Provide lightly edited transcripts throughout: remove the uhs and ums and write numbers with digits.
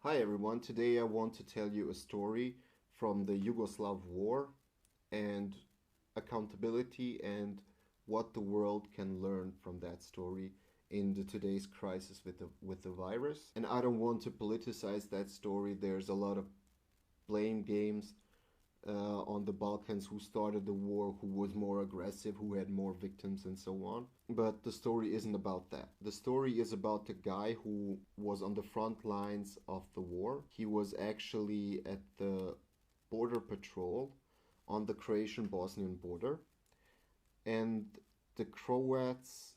Hi everyone, today I want to tell you a story from the Yugoslav war and accountability and what the world can learn from that story in today's crisis with the virus. And I don't want to politicize that story. There's a lot of blame games on the Balkans, who started the war, who was more aggressive, who had more victims, and so on. But the story isn't about that. The story is about the guy who was on the front lines of the war. He was actually at the border patrol on the Croatian Bosnian border, and the Croats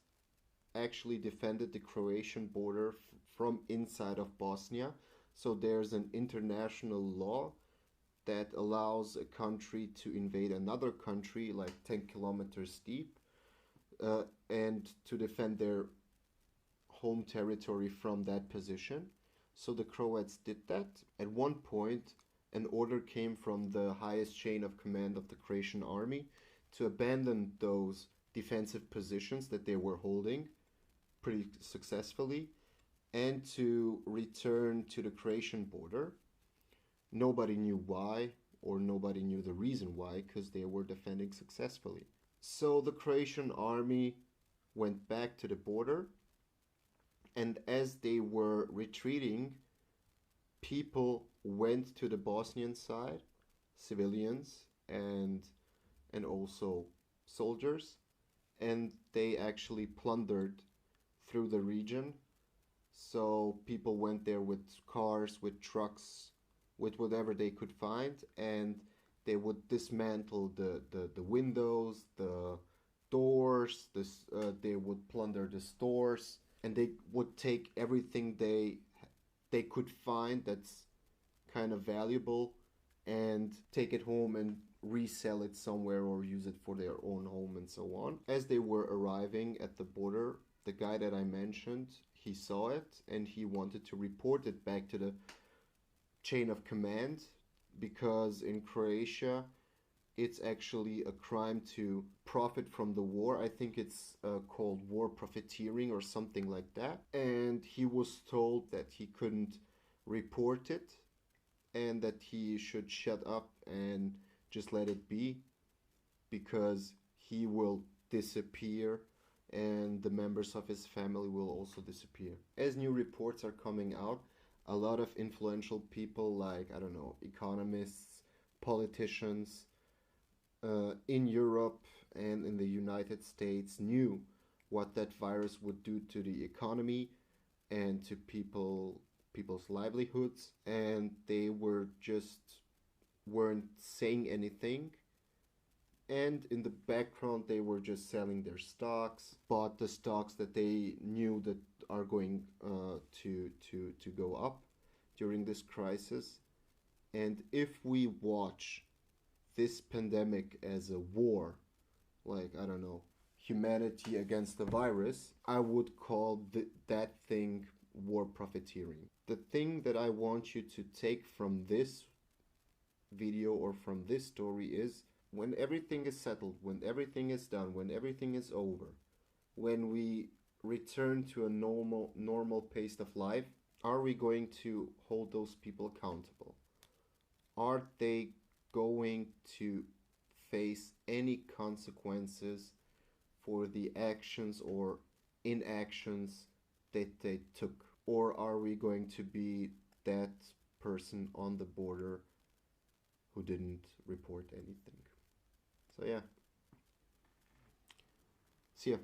actually defended the Croatian border from inside of Bosnia. So there's an international law that allows a country to invade another country like 10 kilometers deep, and to defend their home territory from that position. So the Croats did that. At one point, an order came from the highest chain of command of the Croatian army to abandon those defensive positions that they were holding pretty successfully and to return to the Croatian border. Nobody knew why, or nobody knew the reason why, because they were defending successfully. So the Croatian army went back to the border, and as they were retreating, people went to the Bosnian side, civilians and also soldiers, and they actually plundered through the region. So people went there with cars, with trucks, with whatever they could find, and they would dismantle the windows, the doors, they would plunder the stores, and they would take everything they could find that's kind of valuable and take it home and resell it somewhere or use it for their own home and so on. As they were arriving at the border, the guy that I mentioned, he saw it and he wanted to report it back to the chain of command, because in Croatia it's actually a crime to profit from the war. I think it's called war profiteering or something like that. And he was told that he couldn't report it and that he should shut up and just let it be, because he will disappear and the members of his family will also disappear. As new reports are coming out, a lot of influential people, like, I don't know, economists, politicians in Europe and in the United States knew what that virus would do to the economy and to people's livelihoods, and they weren't saying anything. And in the background, they were just selling their stocks, bought the stocks that they knew that are going to go up during this crisis. And if we watch this pandemic as a war, like, I don't know, humanity against the virus, I would call that thing war profiteering. The thing that I want you to take from this video or from this story is, when everything is settled, when everything is done, when everything is over, when we return to a normal pace of life, are we going to hold those people accountable? Are they going to face any consequences for the actions or inactions that they took? Or are we going to be that person on the border who didn't report anything? So yeah, see ya.